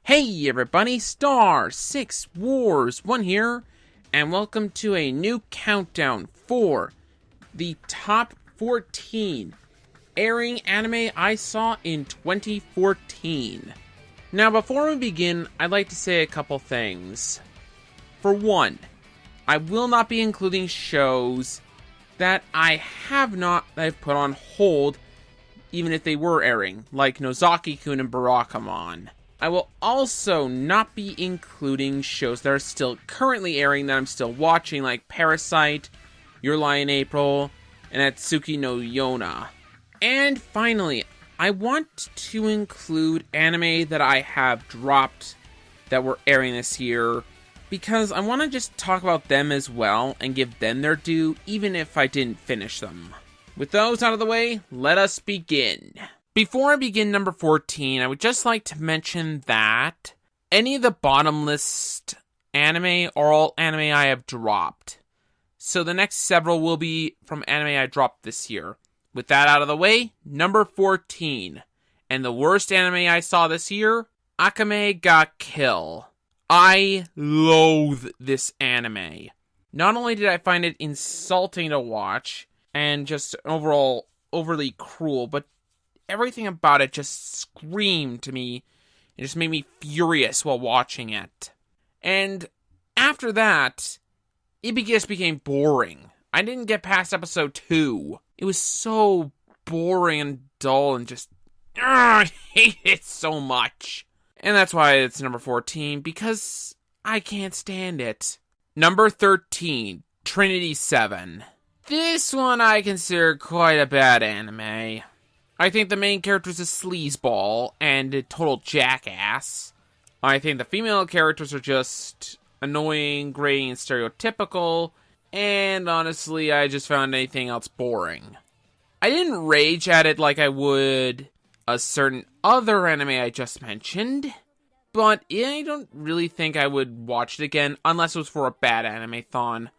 Hey everybody, Star 6 Wars 1 here, and welcome to a new countdown for the top 14 airing anime I saw in 2014. Now before we begin, I'd like to say a couple things. For one, I will not be including shows that I've put on hold, even if they were airing, like Nozaki-kun and Barakamon. I will also not be including shows that are still currently airing that I'm still watching, like Parasite, Your Lie in April, and Atsuki no Yona. And finally, I want to include anime that I have dropped that were airing this year, because I want to just talk about them as well and give them their due, even if I didn't finish them. With those out of the way, let us begin. Before I begin number 14, I would just like to mention that any of the bottom list anime are all anime I have dropped. So the next several will be from anime I dropped this year. With that out of the way, number 14. And the worst anime I saw this year, Acha May Got Kill. I loathe this anime. Not only did I find it insulting to watch, and just overall overly cruel, but everything about it just screamed to me. It just made me furious while watching it. And after that, it just became boring. I didn't get past episode 2. It was so boring and dull and just... I hate it so much. And that's why it's number 14, because I can't stand it. Number 13, Trinity 7. This one I consider quite a bad anime. I think the main character is a sleazeball and a total jackass. I think the female characters are just annoying, grating, and stereotypical. And honestly, I just found anything else boring. I didn't rage at it like I would a certain other anime I just mentioned. But I don't really think I would watch it again unless it was for a bad anime-thon.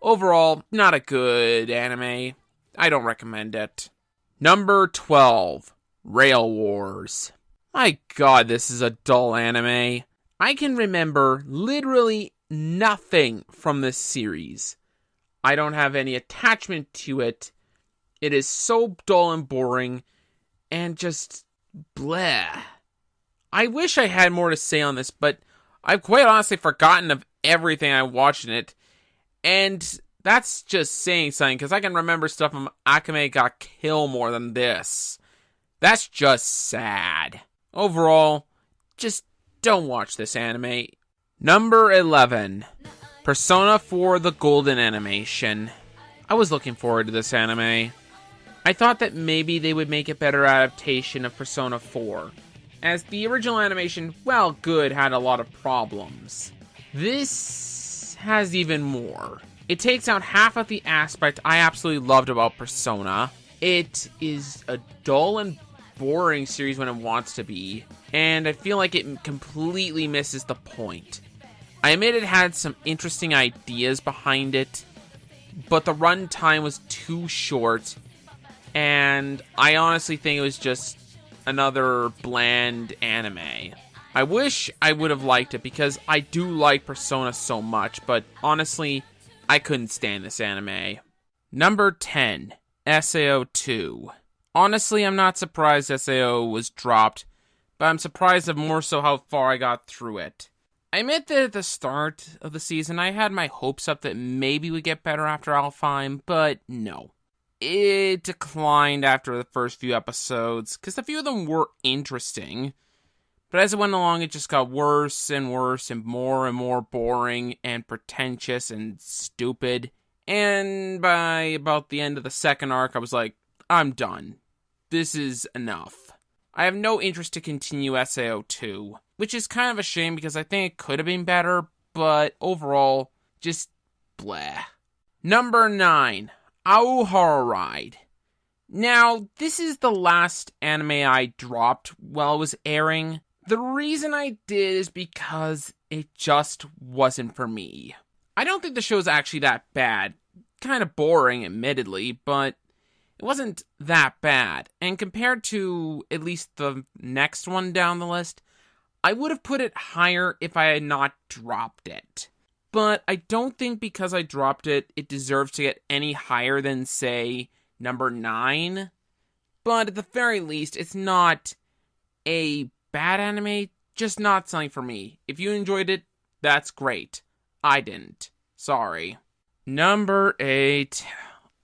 Overall, not a good anime. I don't recommend it. Number 12, Rail Wars. My god, this is a dull anime. I can remember literally nothing from this series. I don't have any attachment to it. It is so dull and boring, and just bleh. I wish I had more to say on this, but I've quite honestly forgotten of everything I watched in it, and that's just saying something, because I can remember stuff from Acha May Got Kill more than this. That's just sad. Overall, just don't watch this anime. Number 11. Persona 4 The Golden Animation. I was looking forward to this anime. I thought that maybe they would make a better adaptation of Persona 4, as the original animation, while good, had a lot of problems. This has even more. It takes out half of the aspect I absolutely loved about Persona. It is a dull and boring series when it wants to be, and I feel like it completely misses the point. I admit it had some interesting ideas behind it, but the runtime was too short, and I honestly think it was just another bland anime. I wish I would have liked it, because I do like Persona so much, but honestly, I couldn't stand this anime. Number 10, SIOU 2. Honestly, I'm not surprised SIOU was dropped, but I'm surprised of more so how far I got through it. I admit that at the start of the season, I had my hopes up that maybe we'd get better after Alfheim, but no. It declined after the first few episodes, because a few of them were interesting. But as it went along, it just got worse and worse and more boring and pretentious and stupid. And by about the end of the second arc, I was like, I'm done. This is enough. I have no interest to continue SIOU 2, which is kind of a shame because I think it could have been better, but overall, just bleh. Number 9, Ohara Ride. Now, this is the last anime I dropped while it was airing. The reason I did is because it just wasn't for me. I don't think the show's actually that bad. Kind of boring, admittedly, but it wasn't that bad. And compared to at least the next one down the list, I would have put it higher if I had not dropped it. But I don't think because I dropped it, it deserves to get any higher than, say, number 9. But at the very least, it's not a bad anime, just not something for me. If you enjoyed it, that's great. I didn't. Sorry. Number 8,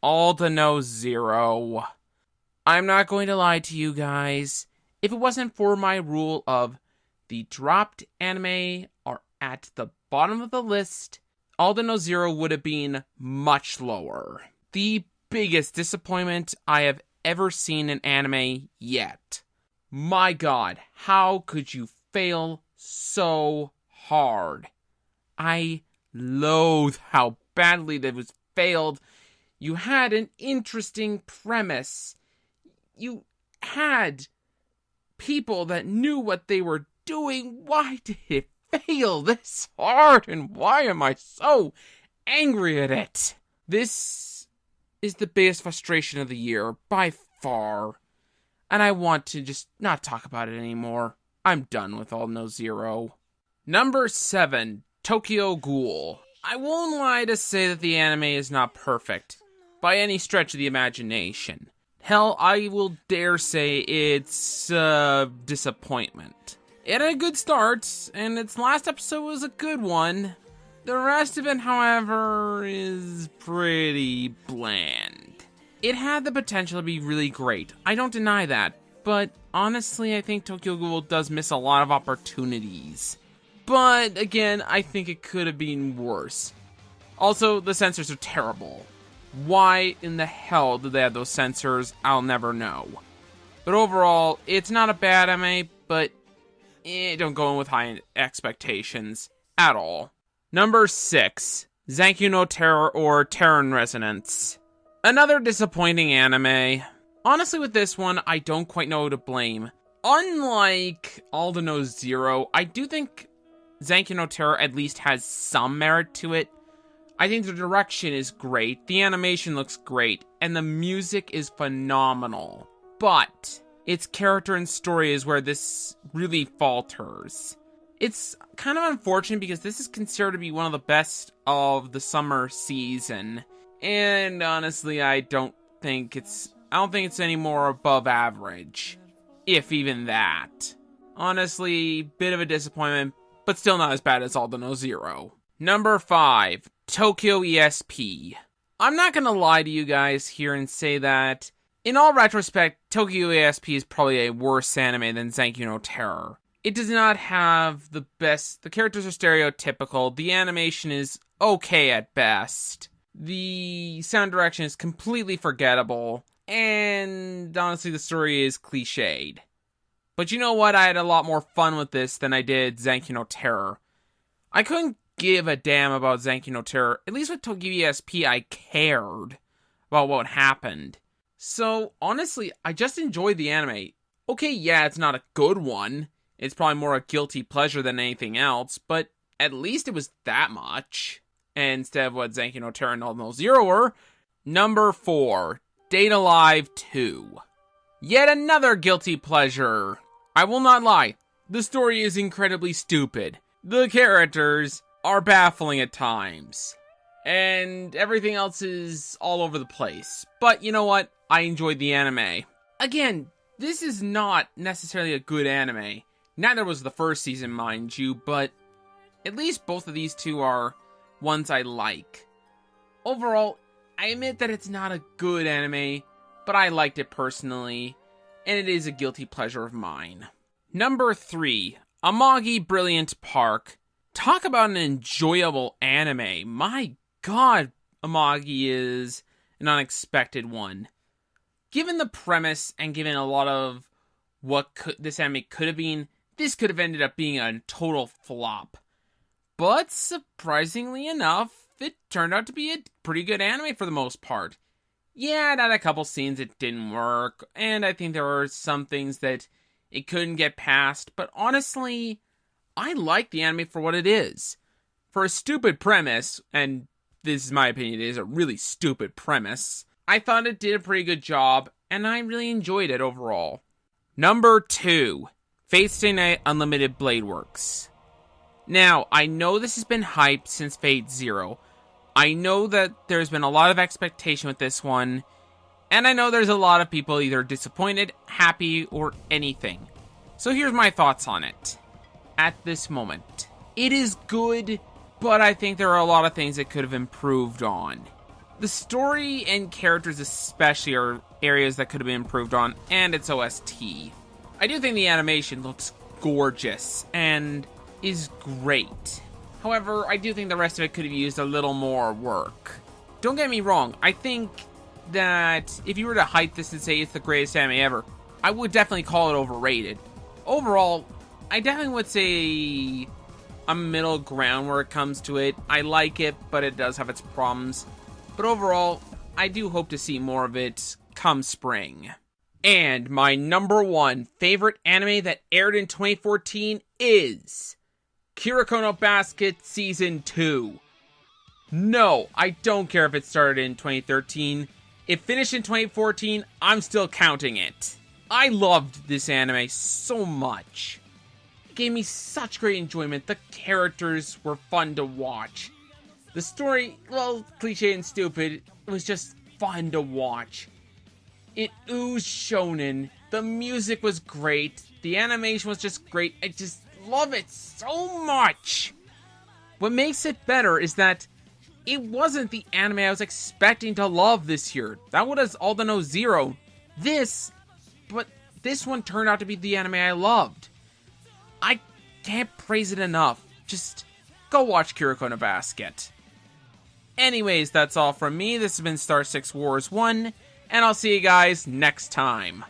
All the Noes Zero. I'm not going to lie to you guys. If it wasn't for my rule of the dropped anime are at the bottom of the list, All the Noes Zero would have been much lower. The biggest disappointment I have ever seen in anime yet. My god, how could you fail so hard? I loathe how badly that was failed. You had an interesting premise. You had people that knew what they were doing. Why did it fail this hard? And why am I so angry at it? This is the biggest frustration of the year, by far. And I want to just not talk about it anymore. I'm done with All No Zero. Number 7, Tokyo Ghoul. I won't lie to say that the anime is not perfect, by any stretch of the imagination. Hell, I will dare say it's a disappointment. It had a good start, and its last episode was a good one. The rest of it, however, is pretty bland. It had the potential to be really great, I don't deny that, but honestly, I think Tokyo Ghoul does miss a lot of opportunities. But again, I think it could have been worse. Also, the censors are terrible. Why in the hell did they have those censors? I'll never know. But overall, it's not a bad anime, but don't go in with high expectations at all. Number 6, Zorkyou No Terror or Terror in Resonance. Another disappointing anime. Honestly, with this one, I don't quite know who to blame. Unlike All the Noes Zero, I do think Zorkyou No Terror at least has some merit to it. I think the direction is great, the animation looks great, and the music is phenomenal. But its character and story is where this really falters. It's kind of unfortunate because this is considered to be one of the best of the summer season. And honestly, I don't think it's any more above average. If even that. Honestly, bit of a disappointment, but still not as bad as All the Noes Zero. Number 5, Tokyo ESP. I'm not gonna lie to you guys here and say that, in all retrospect, Tokyo ESP is probably a worse anime than Zorkyou No Terror. It does not have the best, the characters are stereotypical, the animation is okay at best, the sound direction is completely forgettable, and honestly the story is cliched. But you know what, I had a lot more fun with this than I did Zorkyou No Terror. I couldn't give a damn about Zorkyou No Terror. At least with Tokyo ESP, I cared about what happened. So, honestly, I just enjoyed the anime. Okay, yeah, it's not a good one. It's probably more a guilty pleasure than anything else, but at least it was that much. And instead of what Zorkyou No Terror and All No Zero were. Number 4, Date Alive 2. Yet another guilty pleasure. I will not lie, the story is incredibly stupid. The characters are baffling at times. And everything else is all over the place. But you know what? I enjoyed the anime. Again, this is not necessarily a good anime. Neither was the first season, mind you, but at least both of these two are ones I like. Overall, I admit that it's not a good anime, but I liked it personally, and it is a guilty pleasure of mine. Number 3, Amagi Brilliant Park. Talk about an enjoyable anime. My god, Amagi is an unexpected one. Given the premise and given a lot of what this anime could have been, this could have ended up being a total flop. But surprisingly enough, it turned out to be a pretty good anime for the most part. Yeah, it had a couple scenes that didn't work, and I think there were some things that it couldn't get past, but honestly, I like the anime for what it is. For a stupid premise, and this is my opinion, it is a really stupid premise, I thought it did a pretty good job, and I really enjoyed it overall. Number 2, Fate Stay Night Unlimited Blade Works. Now, I know this has been hyped since FateZero. I know that there's been a lot of expectation with this one, and I know there's a lot of people either disappointed, happy, or anything. So here's my thoughts on it. At this moment, it is good, but I think there are a lot of things it could have improved on. The story and characters especially are areas that could have been improved on, and its OST. I do think the animation looks gorgeous, and is great. However, I do think the rest of it could have used a little more work. Don't get me wrong, I think that if you were to hype this and say it's the greatest anime ever, I would definitely call it overrated. Overall, I definitely would say a middle ground where it comes to it. I like it, but it does have its problems. But overall, I do hope to see more of it come spring. And my number one favorite anime that aired in 2014 is Kirikou no Basket Season 2. No, I don't care if it started in 2013. It finished in 2014, I'm still counting it. I loved this anime so much. It gave me such great enjoyment. The characters were fun to watch. The story, well, cliche and stupid, it was just fun to watch. It oozed shonen. The music was great. The animation was just great. I just love it so much. What makes it better is that it wasn't the anime I was expecting to love this year. That was all the Noes Zero. But this one turned out to be the anime I loved. I can't praise it enough. Just go watch Kirikou no Basket. Anyways, that's all from me. This has been Star 6 Wars 1, and I'll see you guys next time.